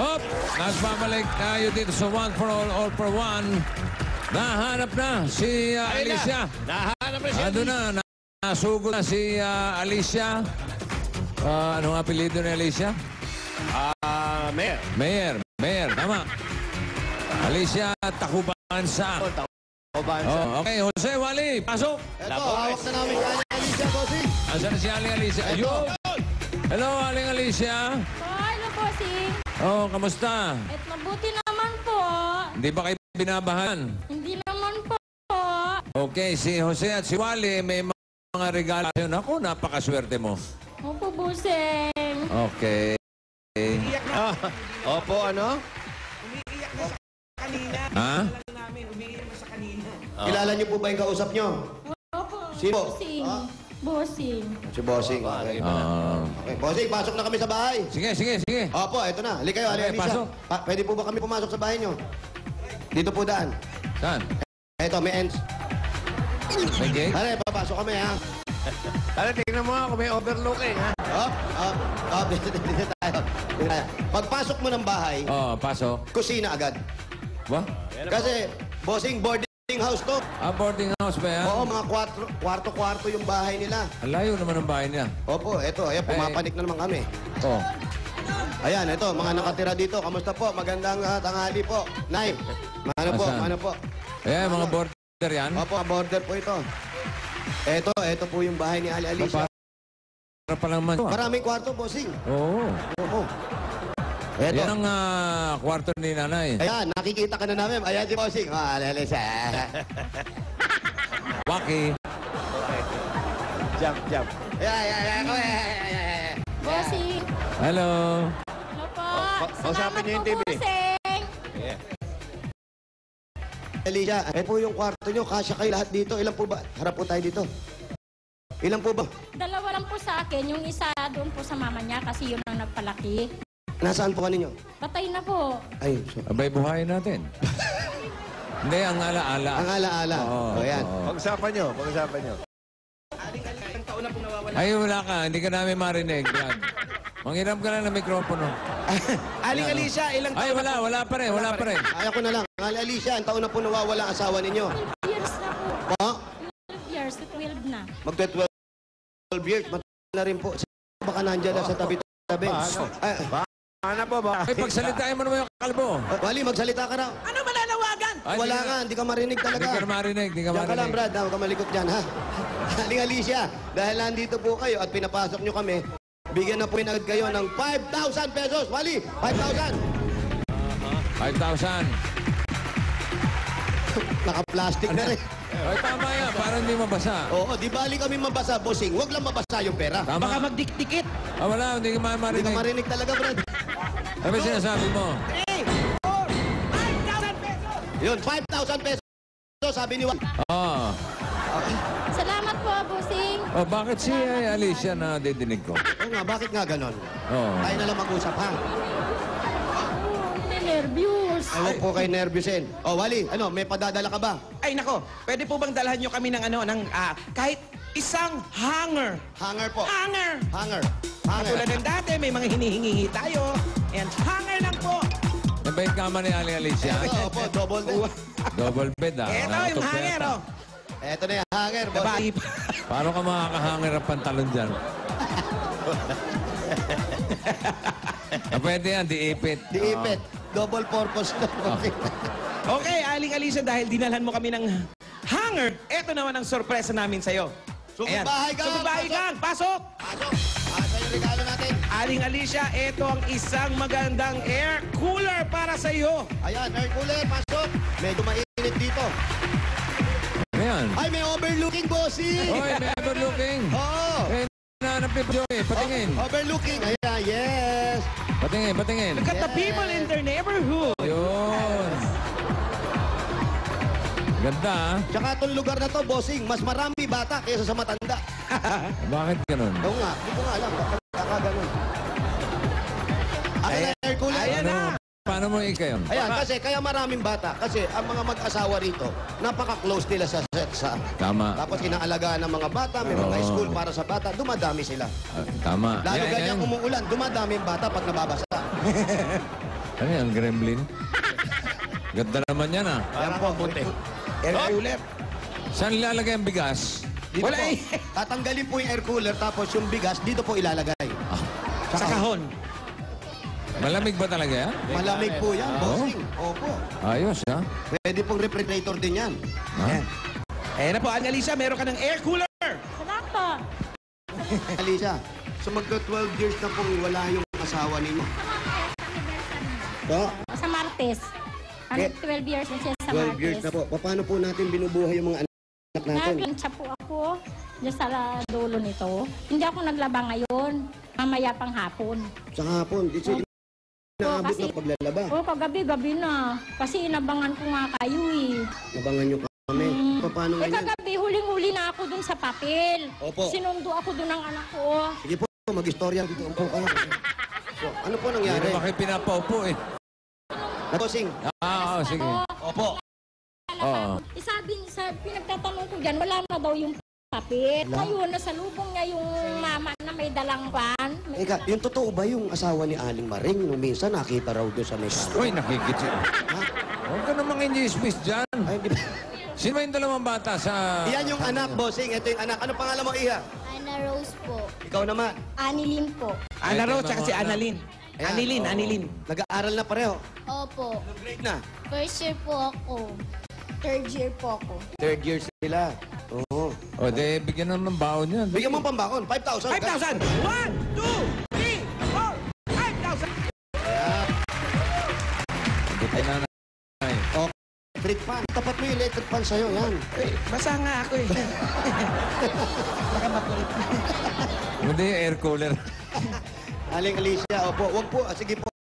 Hop! Nagbabalik tayo dito sa One for All for One. Nahanap na si Alicia. Nahanap na siya. Ando na, nasugod na si Alicia. Anong apelido ni Alicia? Mayor. Mayor, tama. Alicia Takubansa. Oh, okay, Jose Wally, pasok. Ito, hawak na namin si Alicia, bossing. Asan si Aling Alicia? Ayun. Hello, Aling Alicia. Hello, bossing. Oh, kamusta? At mabuti naman po. Hindi ba kayo binabahan? Hindi naman po. Okay, si Jose at si Wally may mga regalo. Ako, napakaswerte mo. Opo, bossing. Okay. Opo, ano? Ha? Kilala niyo po ba yung kausap niyo? Opo, Sino? bossing. Bossing. Si Bossing. Okay. Okay, Bossing, pasok na kami sa bahay. Sige. Opo, eto na. Halika kayo, Okay, Alicia. pasok. Pwede po ba kami pumasok sa bahay niyo? Dito po daan. Saan? Eto, may ends. May gate? Hali, papasok kami, ha? Ano, tingnan mo ako, may overlooking, ha? Dito tayo. Pagpasok mo ng bahay, Oh, pasok. kusina agad. Ba? Kasi, Bossing, boarding house to. Boarding house ba yan? Oo, mga kwarto-kwarto yung bahay nila. Ang layo naman ang bahay niya. Opo, eto. Ayan, pumapanik na naman kami. Oh. Ayan, ito, mga nakatira dito. Kamusta po? Magandang tanghali po. Nay, Asan? ano po? Eh, mga border yan? Opo, border po ito. Ito po yung bahay ni Ali Alicia. Para pa lang man. Maraming kwarto, bossing. Oo. Oo. Eto. Yan ang kwarto ni nanay. Ayan, nakikita ka na namin. Ayan si bossing. Ali Alicia. Waki. Jump. Ayan. Bossing. Hello. Hello po. Kausapin niyo yung TV. Bossing. Alicia, po yung kwarto nyo. Kasya kayo lahat dito. Ilan po ba? Harap po tayo dito. Ilan po ba? Dalawa lang po sa akin. Yung isa doon po sa mama niya kasi yun ang nagpalaki. Nasaan po kaninyo? Patay na po. Ay, Abay, buhayin natin. Hindi, ang alaala. ang alaala. Oo, Ayan. oo. Pag-usapan nyo. Ay, wala ka. Hindi ka namin marinig. Yan. Manghiram ka lang ng mikropono. Aling Alicia, ilang Ay, wala pa rin. Kaya ko na lang. Ali Alicia, ang taon na po nawawala ang asawa ninyo. 12 years na po. Po? 12 years, 12 na. Mag-12 years. Matagal na rin po. Baka nandiyan na sa tabi-tabi. Paano? Ay, Ano po ba? Ay, pagsalitain mo naman yung kalbo. Wally, magsalita ka raw. Ano malalawagan? Ay, Wala nga, hindi ka marinig Hindi talaga. ka marinig. Diyan ka lang, Brad. Huwag ka malikot dyan, ha? Aling Alicia, dahil nandito po kayo at pinapasok nyo kami, bigyan na po agad kayo ng 5,000 pesos. Wally, 5,000. 5,000. Naka-plastic na rin. Ay, tama yan. Para hindi mabasa. Oo, di bali kami mabasa, bossing. Huwag lang mabasa yung pera. Tama. magdikdikit. Wala. Hindi ka Hindi ka marinig. marinig talaga, Brad. Ano ba sinasabi mo? 5,000 pesos! Yun, 5,000 pesos. Sabi ni Wally. Oo. Salamat po, bossing. Oh, bakit si Alicia na didinig ko? Oo nga, bakit nga ganon? Oo. Tayo na lang mag-usap, ha? Nervyos. Huwag po kayo nervyusin. Oh, Wally, may padadala ka ba? Ay nako, pwede po bang dalhan nyo kami ng kahit isang hanger? Hanger po. Hanger! Hanger. Katulad ng dati, may mga hinihingi tayo. And hanger lang po. Yan ba yung kama ni Alicia? Oo po, double din. Double bed ah. Ito yung Nakatutok hanger, yata. oh. Eto na yung hanger, boss. Babae pa. Paano ka makakahanger ang pantalon dyan? Pwede yan, diipit. Diipit. Double purpose na. Okay, Aling Alicia, dahil dinalhan mo kami ng hanger, eto naman ang sorpresa namin sa'yo. Ayan. Sumibahay gang! Sumibahay gang! Pasok! Pasok! Asa yung regalo natin? Aling Alicia, eto ang isang magandang air cooler para sa iyo. Ayan, air cooler, pasok. Medyo mainit dito. Ano yan? Ay, may overlooking, bossy! Oy, may overlooking. Oo! Eh, nahanap ni Joey. Patingin. Overlooking. Ayan, yes! Patingin. Look at the people in their neighborhood. Yun. Ganda ah. Tsaka itong lugar na to, bossing, mas marami bata kaysa sa matanda. Bakit ganun? Oo nga, hindi ko nga alam. Bakit ganun? Ayan, air cooler. Ayan na. Paano mo ikayon? Ayan, kasi kaya maraming bata. Kasi ang mga mag-asawa rito, napaka-close nila sa sexa. Tama. Tapos inaalagaan ng mga bata, may mga Oo. school para sa bata, dumadami sila. Tama. Lalo Yan, ganyan yan. umuulan, dumadami yung bata pag nababasa. Ano yan, gremlin? Ganda naman yan, ah. Yan po, buti. Air cooler. Saan ilalagay ang bigas? Dito Wala po, eh. tatanggalin po yung air cooler, tapos yung bigas, dito po ilalagay. Sa kahon. Malamig ba talaga yan? Malamig po yan, bossing. Opo. Ayos, ha? Pwede pong refrigerator din yan. Ayan. Ayan na po, Annalisa, meron ka ng air cooler. Salamat po. Alicia, so magka 12 years na pong wala yung asawa ninyo. Po? Sa Martes. Eh, 12 years na siya sa 12 years Martes. na po. Paano po natin binubuhay yung mga anak natin? Napinsya po ako dyan sa dulo nito. Hindi ako naglaba ngayon. Mamaya pang hapon. Sa hapon, di siya naabot kasi- ng paglalaba. O, kagabi-gabi na. Kasi inabangan ko nga kayo eh. Nabangan nyo kami. Paano Eh, ngayon? kagabi, huling-huli na ako dun sa papel. Opo. Sinundo ako dun ng anak ko. Sige po, mag-istorya dito po kayo. So, ano po nangyari? Hindi naman kayo pinapaupo, eh. Bossing, Sige. opo. Oo. Pinagtatanong ko dyan, wala na daw yung papel. Ngayon, nasa lubong niya yung mama na may dalang pan. Eka, yung totoo ba yung asawa ni Aling Maring nung minsan nakita raw doon sa may Uy, nakikitsi. Ha? Huwag ka namang inyismis dyan. Ay, di ba? Sino ba yung dalawang bata sa... Iyan yung anak, bossing. Ito yung anak. Ano pangalan mo, Iha? Ana Rose po. Ikaw naman. Anilin po. Ana Rose, tsaka si Annalyn. Ayan. Annalyn. Nag-aaral na pareho. Opo. Anong grade na? First year po ako. Third year po ako. Third year sila. Oo. O, de, bigyan naman ng baon yan. Bigyan mo ang pambakon. 5,000. 5,000! 1, 2, 3, 4, 5,000! Buti na na. Electric fan. Tapat mo yung electric fan sa'yo. Yan. Eh, basa nga ako eh. Baka makulit. Hindi, air cooler. Aling Alicia, opo. Wag po. Sige po.